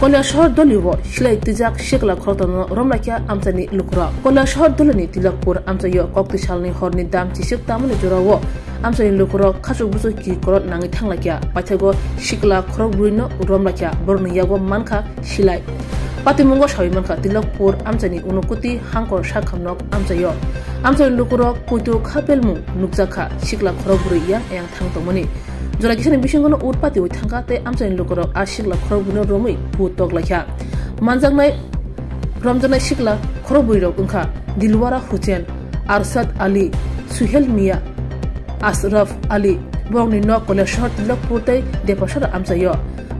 কৈলাসহর দলীয় সিলাই তিজাক শিকলা খরতন রমলাকিয়া আমচানি লুকুরা কৈলাসহর দলনি তিলকপুর আমচাইয় কক্তিশালনি হরনি দাম চিসিক তামনি জোরাও আমচানি লুকুরা খাসুক বুসু কি করত নাঙি থাংলাকিয়া পাইথাগো শিকলা খরক বুইনো রমলাকিয়া বরনিয়াগো মানখা সিলাই পাতিমুঙ্গ সাwi মানখা তিলকপুর আমচানি উনকুতি হাংকর সাখামনক আমচাইয় আমচানি লুকুরা কুইতু খাপেলমু নুকজাখা শিকলা খরক বুইয়া yang thangtongmani jora kisani bisinggono utpati oi thangka te amchani lokoro a shikla khorobino romui putok lakha manjangnai ramjanai shikla khorobuiro ungkha dilwara hussein arsad ali suhel mia asraf ali borni no koleshor tilokpur te depashara amchayo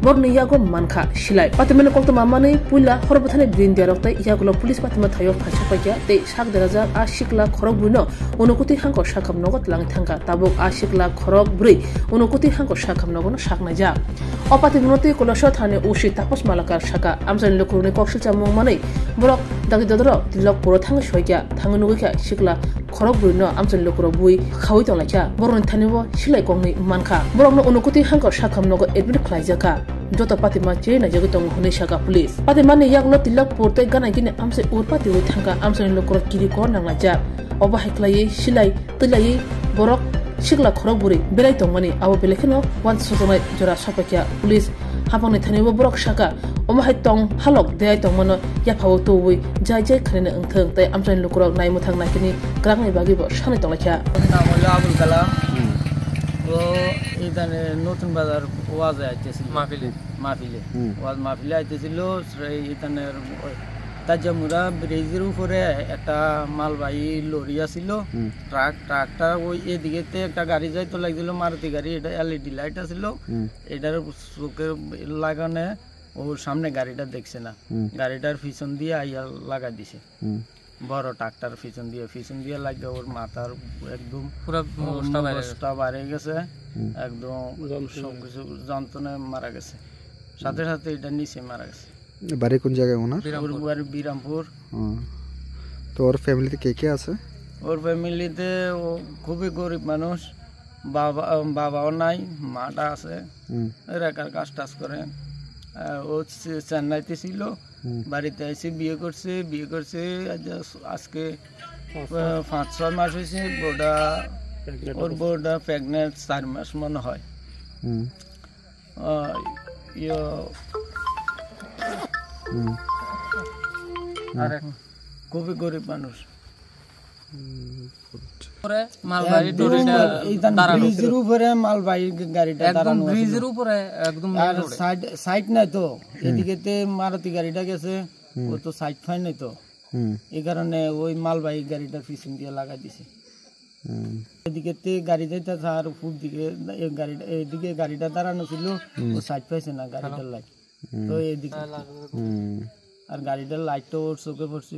borni yago mankha silai patimene kokto mamani puila horbothane brindiaroktai yagulo police patima thayo phachapakya te sak deraja a shikla khorobbuino unukuti hangko sakham nogot lang thangka tabuk a shikla khorok bri unukuti hangko sakham nogono saknaja opati gunoti koleshor thane ushi tapos malakar saka amjan lokurni koksilcha mongmanai borok dagi dodoro tilokpur thang soikya thangunugikya shikla khorok buino amjan lokuro bui khawi tolakya boron thanibo silai kongni mankha borokno unukuti hangko sakham nogo admit khlaijaka joto patima chena jagitong hune shaka police patimani yaklo tilokpur te gana gine amse urpati oi thangka amjan lokuro kiri ko nanglaja oba heklai silai tilai borok shikla khorok buri belai tongmani abo belekino wan sotonai jora sapakya police hapangni thanibo borok shaka oma haitong halok dei tongmano yaphao towui jai jai khane angthang tai amjan lokuro naimu thang nakini krangai bagi bo shani tolakya নামলো আবুল কালাম ও এখানে নতুন বাজার ওয়াজ আইতেছিল মাহফিলে আইতেছিল এখানে তাজামুরা ব্রিজের উপরে একটা মালবাহী লরি আছিল ট্রাকটা ওই এদিকে একটা গাড়ি যাইতো লাগছিল মারুতি গাড়ি এটা এলইডি লাইট আছিল এটার চোখে লাগানে ওর সামনে গাড়িটা দেখছে না গাড়িটার পিছন দিয়ে আইয়া লাগা দিছে বড় ট্রাক্টর পিছন দিয়ে লাগে ওর মাথার একদম পুরো অবস্থা বাড়ে গেছে একদম সবকিছু যন্ত্রণায় মারা গেছে সাথে সাথে এটা নিচে মারা গেছে বাড়ি কোন জায়গায় ওনার বিরামপুর তো ওর ফ্যামিলিতে কে কে আছে ওর ফ্যামিলিতে ও খুবই গরিব মানুষ বাবাও নাই মাটা আছে এলাকার কাজ টাজ করে ও চেন্নাইতে ছিল বাড়িতে এসে বিয়ে করছে আজকে 5-6 মাস হয়েছে ওর বউটা প্রেগনেন্ট 4 মাস মনে হয় খুবই গরিব মানুষ এদিকে মারুতি গাড়িটা গেছে ও তো সাইড ফাই নাই তো এই কারণে ওই মালবাহী গাড়িটা পিছন দিয়ে লাগাই দিছে এদিকে গাড়ি যাইতে আর উপর দিকে এদিকে গাড়িটা দাঁড়ানো ছিল ও সাইড পাইছে না গাড়িটার লাইট তো এদিকে আর গাড়িটার লাইটটা ওর চোখে পড়ছে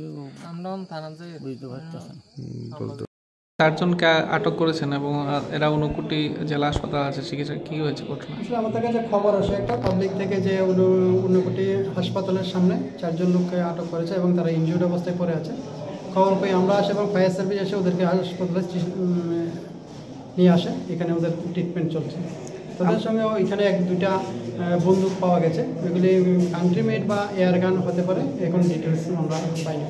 বুঝতে পারতেছেন 4 জনকে আটক করেছেন এবং এরা ঊনকোটি জেলা হাসপাতাল আছে চিকিৎসা কি হয়েছে ঘটনা আসলে আমাদের কাছে খবর আসে একটা পাবলিক থেকে যে ঊনকোটি হাসপাতালের সামনে 4 জন লোককে আটক করেছে এবং তারা ইনজিউর্ড অবস্থায় পড়ে আছে খবর পেয়ে আমরা আসে এবং ফায়ার সার্ভিস এসে ওদেরকে হাসপাতালে নিয়ে আসে এখানে ওদের ট্রিটমেন্ট চলছে তাদের সঙ্গে এখানে 1-2টা বন্দুক পাওয়া গেছে এগুলি কান্ট্রি মেড বা এয়ার গান হতে পারে এখন ডিটেলস আমরা পাইনি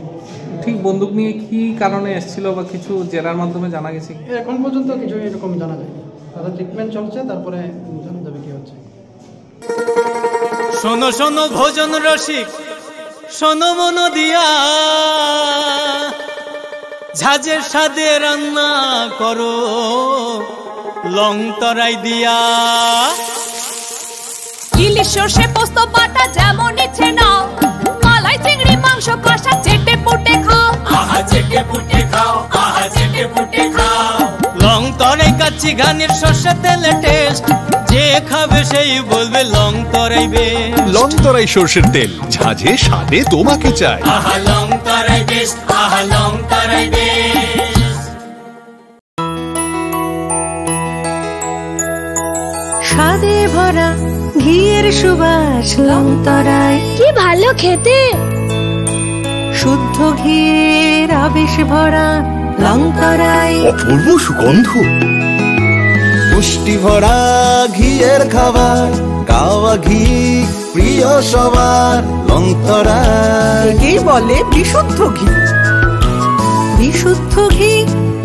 ঠিক বন্দুক নিয়ে কি কারণে এসেছিল বা কিছু জেরার মাধ্যমে জানা গেছে এখন পর্যন্ত কিছু এরকম জানা যায়নি তাদের ট্রিটমেন্ট চলছে তারপরে জানা যাবে কি হচ্ছে শোনো শোনো ভোজন রসিক শোনো মন দিয়া ঝাঁঝের স্বাদে রান্না করো লং তরাই দিয়া ইলিশ সর্ষে পোস্ত বাটা যেমন ইচ্ছে নাও মালাই চিংড়ি মাংস কষা চেটে পুটে খাও আহা চেটে পুটে খাও আহা চেটে পুটে খাও লং তরাই কাচ্চি ঘানির সর্ষে তেলে টেস্ট যে খাবে সেই বলবে লং তরাই বেশ লং তরাই সর্ষের তেল ঝাঁঝে স্বাদে তোমাকে চাই আহা লং তরাই বেশ আহা লং তরাই বেশ স্বাদে ভরা ঘিয়ের সুবাস লং তরাই কি ভালো খেতে শুদ্ধ ঘিয়ের আবেশ ভরা লং তরাই অপূর্ব সুগন্ধ পুষ্টি ভরা ঘিয়ের খাবার কাওয়া ঘি প্রিয় সবার লংতরাই। একেই বলে বিশুদ্ধ ঘি। বিশুদ্ধ ঘি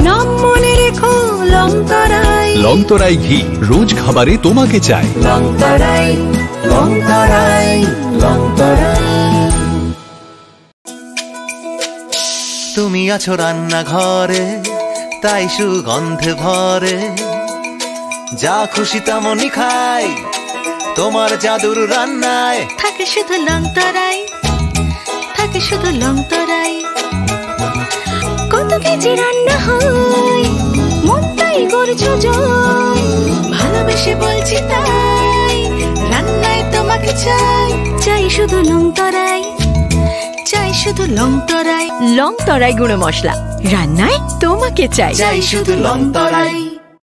নাম মনে রেখো লংতরাই। লংতরাই ঘি রোজ খাবারে তোমাকে চাই। লংতরাই লংতরাই লংতরাই। তুমি আছো রান্নাঘরে তাই সুগন্ধে ভরে, যা খুশি তেমনই খাই তোমার জাদুর রান্নায়। থাকে শুধু লংতরাই, থাকে শুধু লংতরাই। কত কেজি রান্না হয় মন তাই করছো জয়, ভালোবেসে বলছি তাই রান্নায় তোমাকে চাই। চাই শুধু লংতরাই, চাই শুধু লংতরাই। লংতরাই গুঁড়ো মশলা রান্নায় তোমাকে চাই। চাই শুধু লংতরাই।